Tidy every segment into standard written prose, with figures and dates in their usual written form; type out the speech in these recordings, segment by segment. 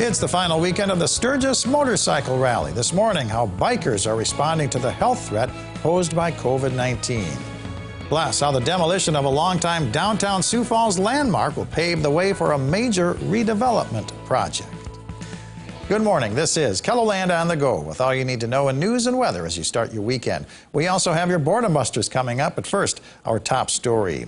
It's the final weekend of the Sturgis Motorcycle Rally. This morning, how bikers are responding to the health threat posed by COVID-19. Plus, how the demolition of a longtime downtown Sioux Falls landmark will pave the way for a major redevelopment project. Good morning. This is KELOLAND on the go with all you need to know in news and weather as you start your weekend. We also have your boredom busters coming up, but first, our top story.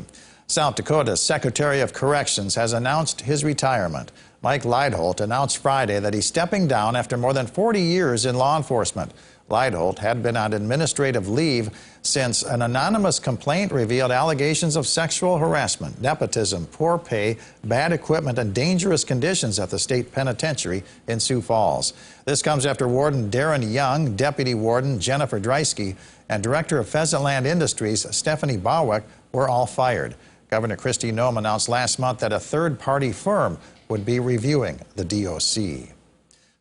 South Dakota's Secretary of Corrections has announced his retirement. Mike Leidholt announced Friday that he's stepping down after more than 40 years in law enforcement. Leidholt had been on administrative leave since an anonymous complaint revealed allegations of sexual harassment, nepotism, poor pay, bad equipment, and dangerous conditions at the state penitentiary in Sioux Falls. This comes after Warden Darren Young, Deputy Warden Jennifer Dreisky, and Director of Pheasantland Industries Stephanie Bawick were all fired. Governor Kristi Noem announced last month that a third-party firm would be reviewing the DOC.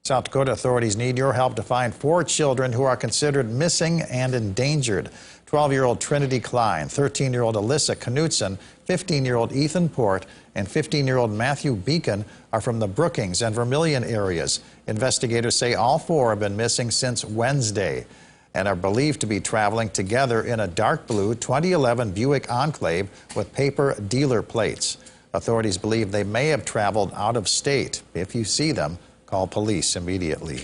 South Dakota authorities need your help to find 4 children who are considered missing and endangered. 12-year-old Trinity Klein, 13-year-old Alyssa Knutson, 15-year-old Ethan Port, and 15-year-old Matthew Beacon are from the Brookings and Vermilion areas. Investigators say all 4 have been missing since Wednesday and are believed to be traveling together in a dark blue 2011 Buick Enclave with paper dealer plates. Authorities believe they may have traveled out of state. If you see them, call police immediately.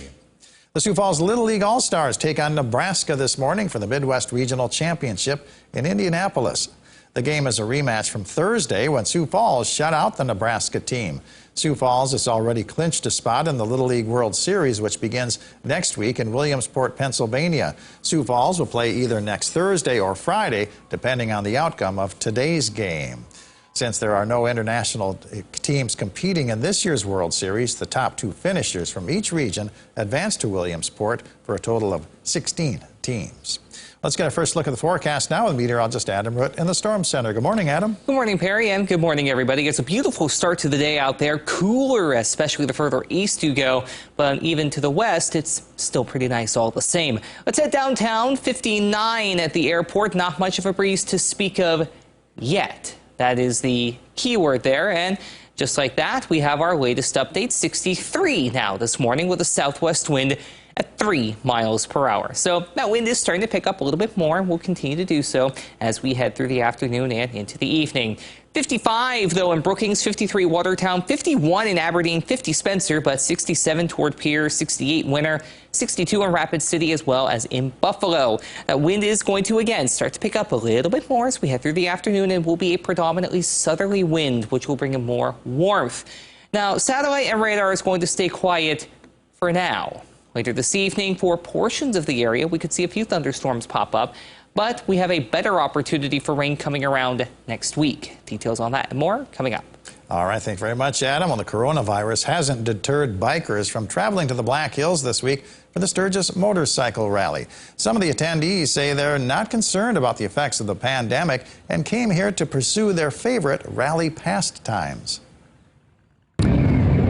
The Sioux Falls Little League All-Stars take on Nebraska this morning for the Midwest Regional Championship in Indianapolis. The game is a rematch from Thursday when Sioux Falls shut out the Nebraska team. Sioux Falls has already clinched a spot in the Little League World Series, which begins next week in Williamsport, Pennsylvania. Sioux Falls will play either next Thursday or Friday, depending on the outcome of today's game. Since there are no international teams competing in this year's World Series, the top 2 finishers from each region advance to Williamsport for a total of 16 teams. Let's get a first look at the forecast now with meteorologist Adam Root in the Storm Center. Good morning, Adam. Good morning, Perry, and good morning, everybody. It's a beautiful start to the day out there. Cooler, especially the further east you go, but even to the west, it's still pretty nice all the same. Let's head downtown. 59 at the airport. Not much of a breeze to speak of yet. That is the key word there, and just like that, we have our latest update. 63 now this morning with a southwest wind at 3 miles per hour. So that wind is starting to pick up a little bit more and will continue to do so as we head through the afternoon and into the evening. 55 though in Brookings, 53 Watertown, 51 in Aberdeen, 50 Spencer, but 67 toward Pierre, 68 Winter, 62 in Rapid City as well as in Buffalo. That wind is going to again start to pick up a little bit more as we head through the afternoon and will be a predominantly southerly wind, which will bring in more warmth. Now, satellite and radar is going to stay quiet for now. Later this evening, for portions of the area, we could see a few thunderstorms pop up, but we have a better opportunity for rain coming around next week. Details on that and more coming up. All right, thank you very much, Adam. Well, the coronavirus hasn't deterred bikers from traveling to the Black Hills this week for the Sturgis Motorcycle Rally. Some of the attendees say they're not concerned about the effects of the pandemic and came here to pursue their favorite rally pastimes.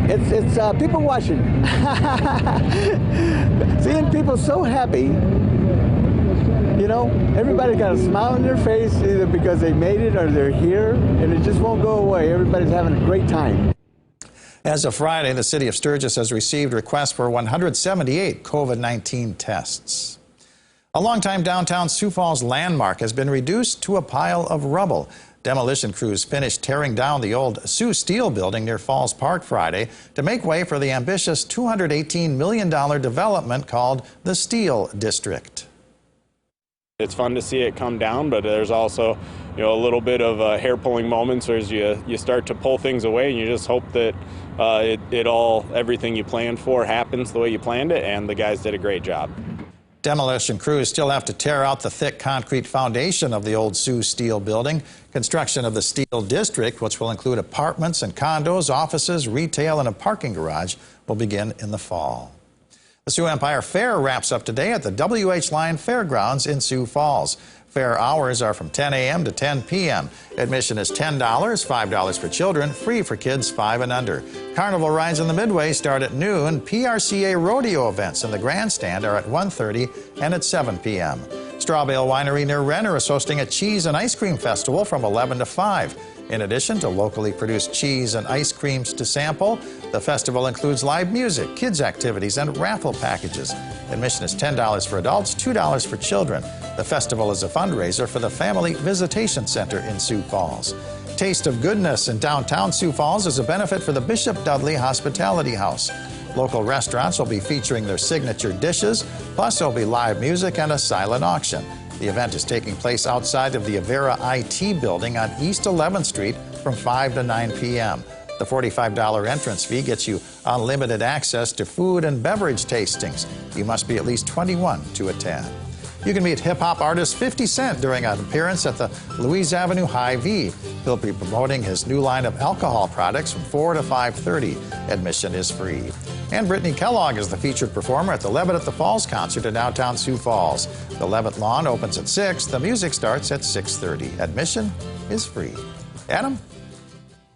It's people watching. Seeing people so happy. You know, everybody got a smile on their face either because they made it or they're here, and it just won't go away. Everybody's having a great time. As of Friday, the city of Sturgis has received requests for 178 COVID-19 tests. A longtime downtown Sioux Falls landmark has been reduced to a pile of rubble. Demolition crews finished tearing down the old Sioux Steel building near Falls Park Friday to make way for the ambitious $218 million development called the Steel District. It's fun to see it come down, but there's also, a little bit of hair-pulling moments as you start to pull things away, and you just hope that everything you planned for happens the way you planned it, and the guys did a great job. Demolition crews still have to tear out the thick concrete foundation of the old Sioux Steel building. Construction of the Steel District, which will include apartments and condos, offices, retail, and a parking garage, will begin in the fall. The Sioux Empire Fair wraps up today at the W.H. Lyon Fairgrounds in Sioux Falls. Fair hours are from 10 a.m. to 10 p.m. Admission is $10, $5 for children, free for kids 5 and under. Carnival rides in the Midway start at noon. PRCA rodeo events in the grandstand are at 1:30 and at 7 p.m. Strawbale Winery near Renner is hosting a cheese and ice cream festival from 11 to 5. In addition to locally produced cheese and ice creams to sample, the festival includes live music, kids' activities, and raffle packages. Admission is $10 for adults, $2 for children. The festival is a fundraiser for the Family Visitation Center in Sioux Falls. Taste of Goodness in downtown Sioux Falls is a benefit for the Bishop Dudley Hospitality House. Local restaurants will be featuring their signature dishes, plus there'll be live music and a silent auction. The event is taking place outside of the Avera IT building on East 11th Street from 5 to 9 p.m. The $45 entrance fee gets you unlimited access to food and beverage tastings. You must be at least 21 to attend. You can meet hip-hop artist 50 Cent during an appearance at the Louise Avenue Hy-Vee. He'll be promoting his new line of alcohol products from 4 to 5:30. Admission is free. And Brittany Kellogg is the featured performer at the Levitt at the Falls concert in downtown Sioux Falls. The Levitt Lawn opens at 6. The music starts at 6:30. Admission is free. Adam?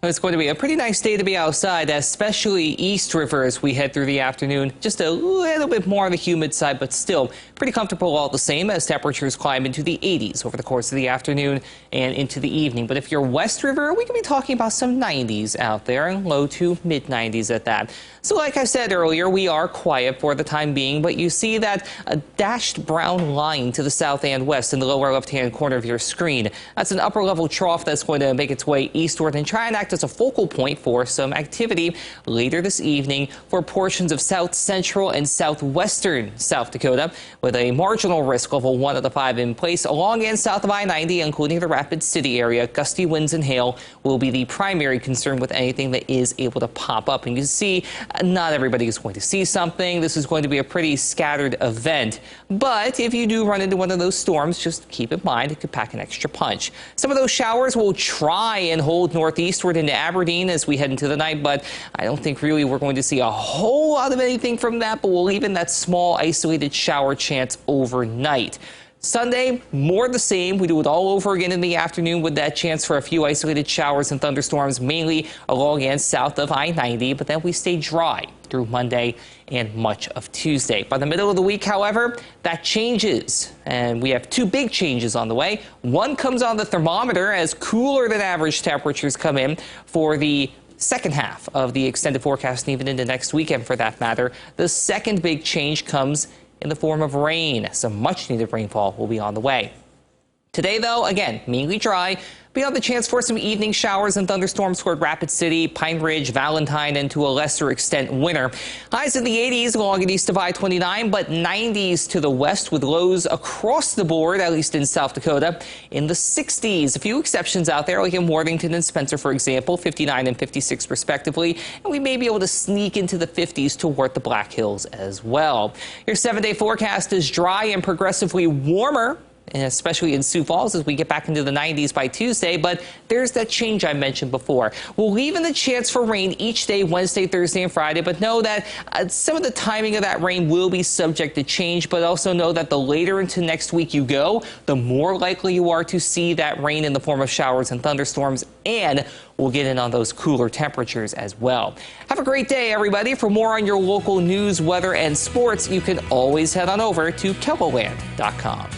It's going to be a pretty nice day to be outside, especially East River as we head through the afternoon. Just a little bit more on the humid side, but still pretty comfortable all the same as temperatures climb into the 80s over the course of the afternoon and into the evening. But if you're West River, we can be talking about some 90s out there and low to mid 90s at that. So like I said earlier, we are quiet for the time being, but you see that dashed brown line to the south and west in the lower left-hand corner of your screen. That's an upper level trough that's going to make its way eastward and try and act as a focal point for some activity later this evening for portions of south central and southwestern South Dakota, with a marginal risk level 1 of the 5 in place along and south of I-90, including the Rapid City area. Gusty winds and hail will be the primary concern with anything that is able to pop up. And you see, not everybody is going to see something. This is going to be a pretty scattered event. But if you do run into one of those storms, just keep in mind it could pack an extra punch. Some of those showers will try and hold northeastward into Aberdeen as we head into the night, but I don't think really we're going to see a whole lot of anything from that, but we'll leave in that small isolated shower chance overnight. Sunday, more the same. We do it all over again in the afternoon with that chance for a few isolated showers and thunderstorms, mainly along and south of I-90, but then we stay dry through Monday and much of Tuesday. By the middle of the week, however, that changes, and we have 2 big changes on the way. One comes on the thermometer as cooler than average temperatures come in for the second half of the extended forecast, and even into next weekend for that matter. The second big change comes in the form of rain. Some much needed rainfall will be on the way. Today, though, again, mainly dry. Beyond the chance for some evening showers and thunderstorms toward Rapid City, Pine Ridge, Valentine, and to a lesser extent, Winter. Highs in the 80s along and east of I-29, but 90s to the west with lows across the board, at least in South Dakota, in the 60s. A few exceptions out there, like in Worthington and Spencer, for example, 59 and 56 respectively. And we may be able to sneak into the 50s toward the Black Hills as well. Your 7-day forecast is dry and progressively warmer, and especially in Sioux Falls as we get back into the 90s by Tuesday. But there's that change I mentioned before. We'll leave in the chance for rain each day, Wednesday, Thursday, and Friday, but know that some of the timing of that rain will be subject to change, but also know that the later into next week you go, the more likely you are to see that rain in the form of showers and thunderstorms, and we'll get in on those cooler temperatures as well. Have a great day, everybody. For more on your local news, weather, and sports, you can always head on over to KELOLAND.com.